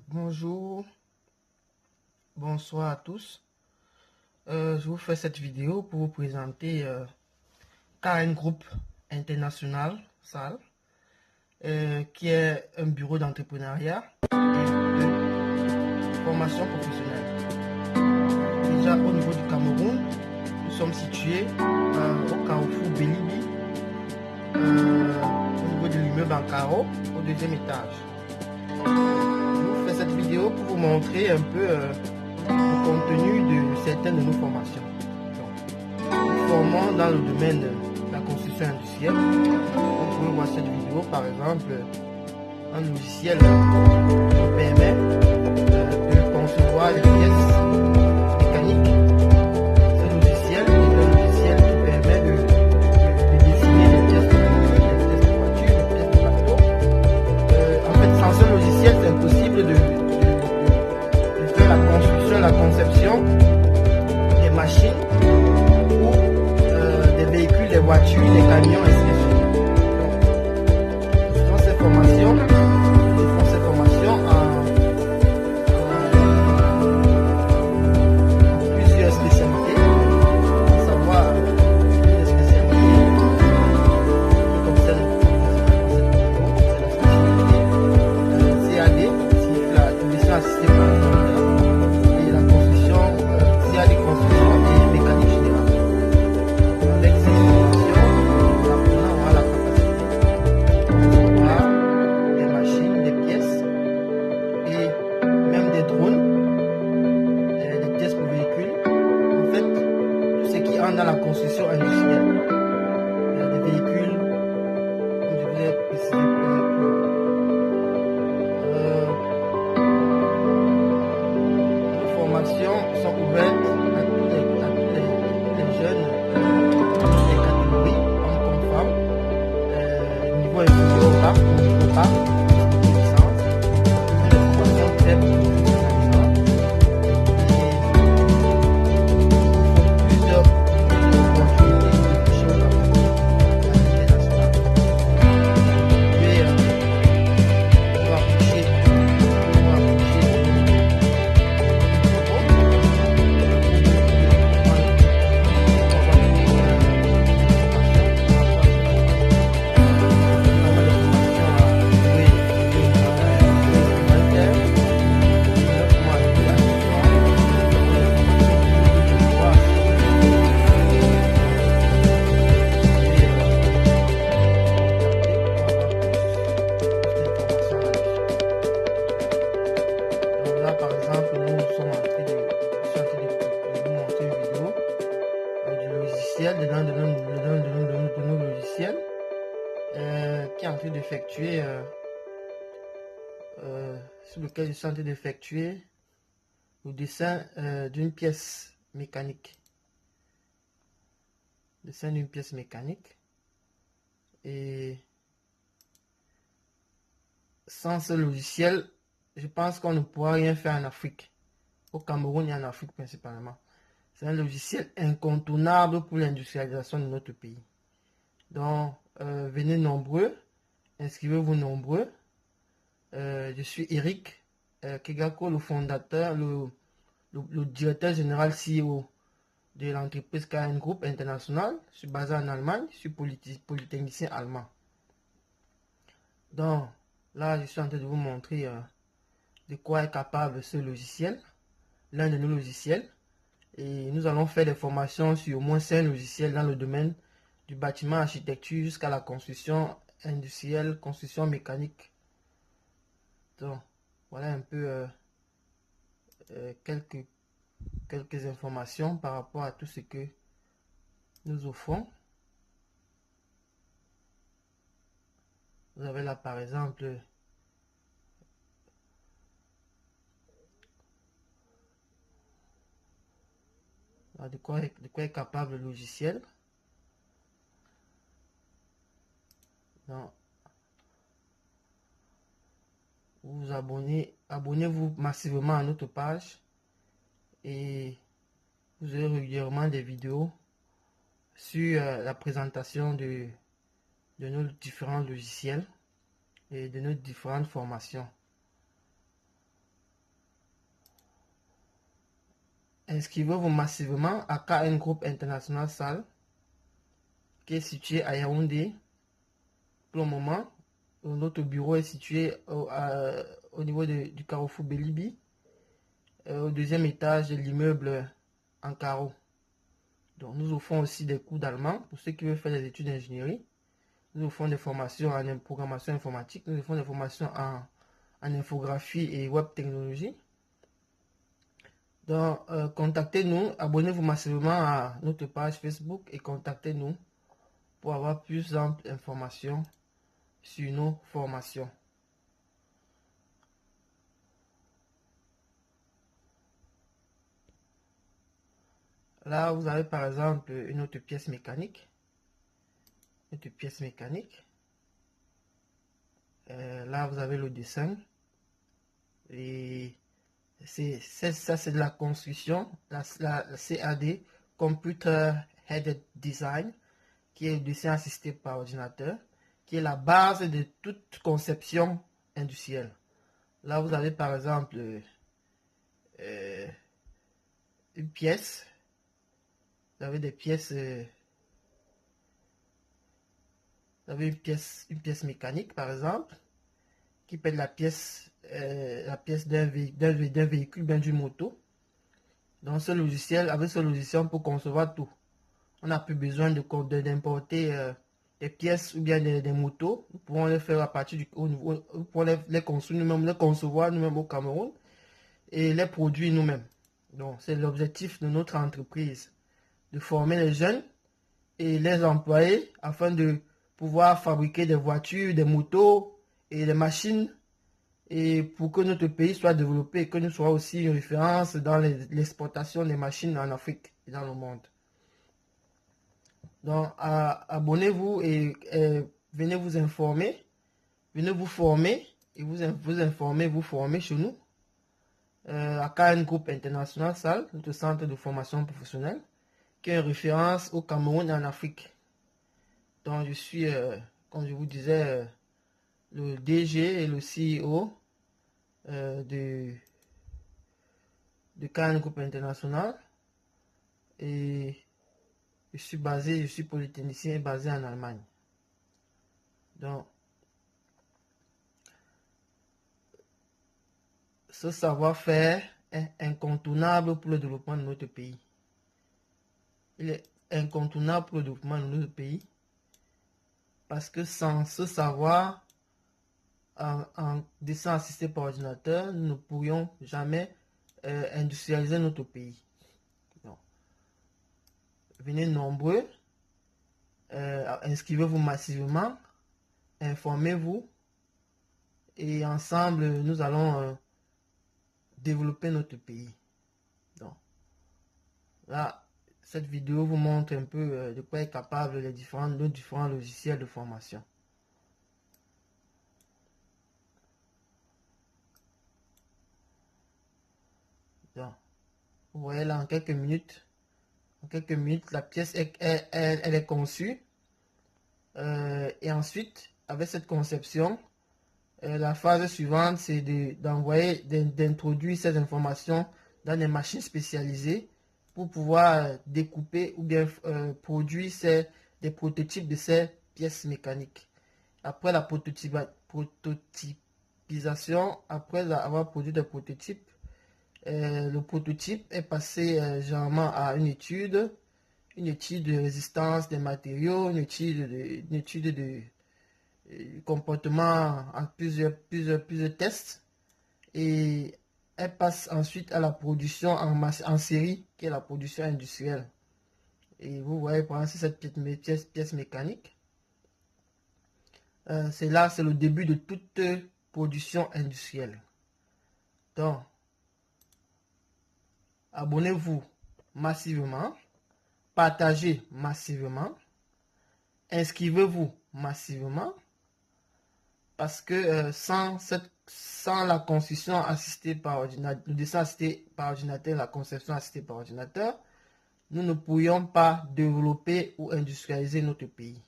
Bonjour, bonsoir à tous. Je vous fais cette vidéo pour vous présenter KN Group International SAL, qui est un bureau d'entrepreneuriat et de formation professionnelle. Déjà au niveau du Cameroun, nous sommes situés au Carrefour Bélibi, au niveau de l'immeuble en carreau, au deuxième étage. Je vous fais cette vidéo pour vous montrer un peu le contenu de certaines de nos formations. Nous formons dans le domaine de la construction industrielle. Vous pouvez voir cette vidéo, par exemple, un logiciel qui permet de concevoir les pièces mécaniques. Ce logiciel est un logiciel qui permet de dessiner les pièces mécaniques, les pièces de voiture, les pièces de bateau. En fait, sans ce logiciel, c'est impossible de faire la construction, la conception des machines ou des véhicules, des voitures, des camions, ainsi de suite. Donc, nous faisons ces formations en plusieurs spécialités, à savoir les spécialités comme celle c'est la spécialité CAD, c'est la division assistée par l'ordinateur, et la construction, CAD construction et mécanique générale. Avec ces formations, l'apprenant aura la capacité de concevoir des machines, des pièces et même des drones, des pièces pour véhicules. En fait, tout ce qui entre dans la construction industrielle. Des véhicules, comme je vous ai précisé plus haut. Les formations sont ouvertes à tous les jeunes, toutes les catégories, hommes comme femmes, niveau inférieur au bac, au bac, licence. Des formations très professionnalisantes et plusieurs opportunités de toucher au Cameroun à l'international. Vous pouvez approcher là, par exemple, nous sommes en train de vous montrer une vidéo du logiciel, de nos logiciels, qui est en train d'effectuer, sur lequel je suis en train d'effectuer le dessin d'une pièce mécanique. Dessin d'une pièce mécanique. Et sans ce logiciel, je pense qu'on ne pourra rien faire en Afrique. Au Cameroun et en Afrique principalement. C'est un logiciel incontournable pour l'industrialisation de notre pays. Donc, venez nombreux, inscrivez-vous nombreux. Je suis Eric Kegako, le fondateur, le directeur général CEO de l'entreprise KN Group International. Je suis basé en Allemagne, je suis polytechnicien allemand. Donc, là, je suis en train de vous montrer de quoi est capable ce logiciel, l'un de nos logiciels. Et nous allons faire des formations sur au moins 5 logiciels dans le domaine du bâtiment, architecture, jusqu'à la construction industrielle, construction mécanique. Donc, voilà un peu quelques informations par rapport à tout ce que nous offrons. Vous avez là par exemple de quoi est capable le logiciel. Donc, vous vous abonnez-vous massivement à notre page et vous aurez régulièrement des vidéos sur la présentation de nos différents logiciels et de nos différentes formations. inscrivez-vous massivement à KN Group International Salle, qui est situé à Yaoundé. Pour le moment, notre bureau est situé au niveau du carrefour Belibi, au deuxième étage de l'immeuble en carreau. Donc, nous offrons aussi des cours d'allemand pour ceux qui veulent faire des études d'ingénierie. Nous offrons des formations en programmation informatique, nous offrons des formations en infographie et web technologie. Donc, contactez-nous, abonnez-vous massivement à notre page Facebook et contactez-nous pour avoir plus d'informations sur nos formations. Là, vous avez par exemple une autre pièce mécanique. Là, vous avez le dessin. Et ça, c'est de la construction, la CAD, Computer Aided Design, qui est le dessin assisté par ordinateur, qui est la base de toute conception industrielle. Là, vous avez par exemple une pièce. Vous avez des pièces. Vous avez une pièce mécanique, par exemple, qui peut être la pièce d'un véhicule, bien d'une moto. Donc, ce logiciel, avec ce logiciel, on peut concevoir tout. On n'a plus besoin d'importer des pièces ou bien des motos. Nous pouvons les faire à partir nous pouvons les construire nous-mêmes, les concevoir nous-mêmes au Cameroun et les produire nous-mêmes. Donc, c'est l'objectif de notre entreprise, de former les jeunes et les employés afin de pouvoir fabriquer des voitures, des motos et des machines, et pour que notre pays soit développé et que nous soyons aussi une référence dans l'exportation des machines en Afrique et dans le monde. Donc, abonnez-vous et venez vous informer, venez vous former et vous former chez nous à KN Group International Salle, notre centre de formation professionnelle, qui est une référence au Cameroun et en Afrique. Donc, je suis, comme je vous disais, le DG et le CEO de KN Group International, et je suis polytechnicien basé en Allemagne. Donc, ce savoir-faire est incontournable pour le développement de notre pays. Il est incontournable pour le développement de notre pays parce que sans ce savoir, en dessin assisté par ordinateur, nous ne pourrions jamais industrialiser notre pays. Donc, venez nombreux, inscrivez-vous massivement, informez-vous et ensemble, nous allons développer notre pays. Donc, là, cette vidéo vous montre un peu de quoi est capable nos différents logiciels de formation. Donc, vous voyez là, en quelques minutes, la pièce elle est conçue. Et ensuite, avec cette conception, la phase suivante, c'est d'introduire ces informations dans des machines spécialisées pour pouvoir découper ou bien produire des prototypes de ces pièces mécaniques. Après la prototypisation, après avoir produit des prototypes, le prototype est passé généralement à une étude de résistance des matériaux, une étude de comportement en plusieurs tests, et elle passe ensuite à la production en série, qui est la production industrielle. Et vous voyez par exemple cette pièce mécanique. C'est le début de toute production industrielle. Donc, abonnez-vous massivement, partagez massivement, inscrivez-vous massivement, parce que sans la construction assistée par ordinateur, le dessin assisté par ordinateur, la conception assistée par ordinateur, nous ne pourrions pas développer ou industrialiser notre pays.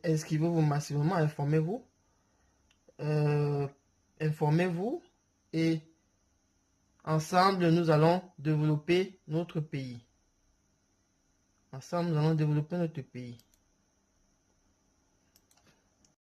Inscrivez-vous massivement, informez-vous. Informez-vous et Ensemble, nous allons développer notre pays. Ensemble, nous allons développer notre pays.